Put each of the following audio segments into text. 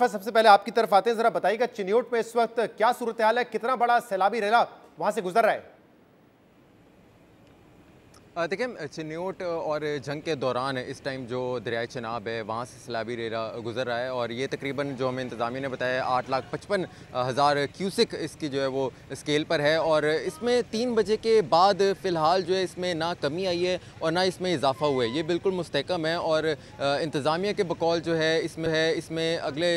सबसे पहले आपकी तरफ आते हैं, जरा बताइएगा चिन्योट में इस वक्त क्या सूरत हाल है, कितना बड़ा सैलाबी रेला वहां से गुजर रहा है? देखिए, चिन्योट और जंग के दौरान इस टाइम जो दरियाए चनाब है वहाँ से सैलाबी रेला गुजर रहा है और ये तकरीबन जो हमें इंतज़ामिया ने बताया 8,55,000 क्यूसिक इसकी जो है वो स्केल पर है और इसमें 3 बजे के बाद फ़िलहाल जो है इसमें ना कमी आई है और ना इसमें इजाफा हुआ है। ये बिल्कुल मुस्तहकम है और इंतज़ामिया के बकौल जो है इसमें अगले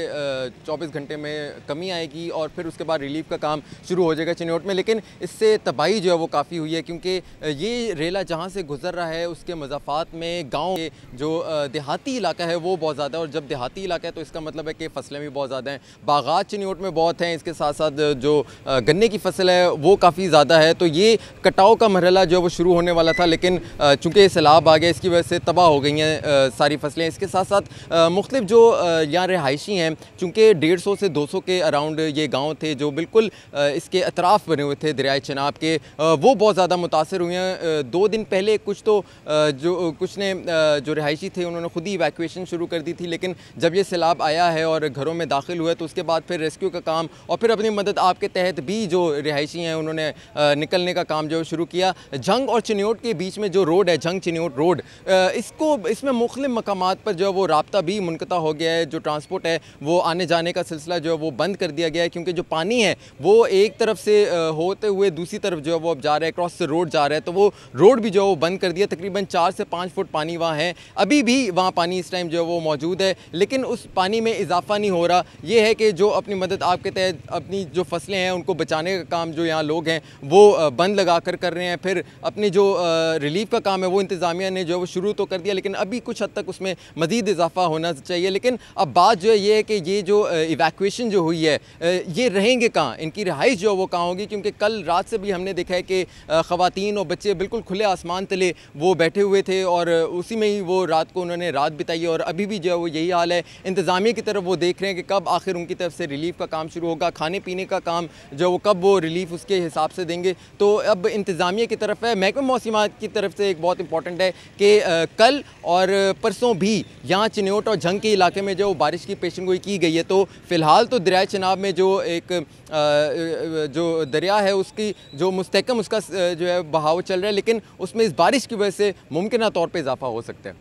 24 घंटे में कमी आएगी और फिर उसके बाद रिलीफ का काम शुरू हो जाएगा चिन्योट में। लेकिन इससे तबाही जो है वो काफ़ी हुई है क्योंकि ये रेला जहाँ से गुजर रहा है उसके मज़ाफ़ात में गांव के जो देहाती इलाका है वो बहुत ज़्यादा है और जब देहाती इलाका है तो इसका मतलब है कि फसलें भी बहुत ज़्यादा हैं। बागात चिन्योट में बहुत हैं, इसके साथ साथ जो गन्ने की फसल है वो काफ़ी ज़्यादा है। तो ये कटाव का मरहला जो है वो शुरू होने वाला था, लेकिन चूँकि सैलाब आ गया इसकी वजह से तबाह हो गई हैं सारी फसलें। इसके साथ साथ मुख्तलिफ जो यहाँ रिहायशी हैं, चूँकि 150 से 200 के अराउंड ये गाँव थे जो बिल्कुल इसके अतराफ़ बने हुए थे दरियाए चनाब के, वो बहुत ज़्यादा मुतासर हुए हैं। 2 दिन पहले कुछ ने जो रिहायशी थे उन्होंने खुद ही इवैक्यूएशन शुरू कर दी थी, लेकिन जब ये सैलाब आया है और घरों में दाखिल हुए तो उसके बाद फिर रेस्क्यू का काम और फिर अपनी मदद आपके तहत भी जो रिहायशी हैं उन्होंने निकलने का काम जो शुरू किया। जंग और चिन्योट के बीच में जो रोड है, जंग चिन्योट रोड, इसमें मुख्तलिफ मकामात पर जो है वो राब्ता भी मुनक़ता हो गया है। जो ट्रांसपोर्ट है वो आने जाने का सिलसिला जो है वो बंद कर दिया गया है क्योंकि जो पानी है वो एक तरफ से होते हुए दूसरी तरफ जो है वो अब जा रहा है, क्रॉस से रोड जा रहा है, तो वो रोड भी जो है वो बंद कर दिया। तकरीबन 4 से 5 फुट पानी वहाँ है, अभी भी वहाँ पानी इस टाइम जो है वो मौजूद है, लेकिन उस पानी में इजाफा नहीं हो रहा। ये है कि जो अपनी मदद आपके तहत अपनी जो फसलें हैं उनको बचाने का काम जो यहाँ लोग हैं वो बंद लगा कर रहे हैं। फिर अपनी जो रिलीफ का काम है वो इंतज़ामिया ने जो है वो शुरू तो कर दिया, लेकिन अभी कुछ हद तक उसमें मज़ीद इजाफा होना चाहिए। लेकिन अब बात जो है ये है कि ये जो इवैक्यूएशन जो हुई है ये रहेंगे कहाँ, इनकी रिहाइश जो है वो कहाँ होगी, क्योंकि कल रात से भी हमने देखा है कि ख़वातीन और बच्चे बिल्कुल खुले आसमान तले वो बैठे हुए थे और उसी में ही वो रात को उन्होंने रात बिताई और अभी भी जो है वो यही हाल है। इंतज़ामिया की तरफ वो देख रहे हैं कि कब आखिर उनकी तरफ से रिलीफ का काम शुरू होगा, खाने पीने का काम जो वो कब वो रिलीफ उसके हिसाब से देंगे। तो अब इंतज़ामिया की तरफ है। महकमा मौसमात की तरफ से एक बहुत इंपॉर्टेंट है कि कल और परसों भी यहाँ चिन्योट और जंग के इलाके में जो बारिश की पेशेंगोई की गई है। तो फ़िलहाल तो दरियाए चनाब में जो एक जो दरिया है उसकी जो मुस्तहकम उसका जो है बहाव चल रहा है, लेकिन उसमें इस बारिश की वजह से मुमकिन तौर पे इजाफा हो सकता है।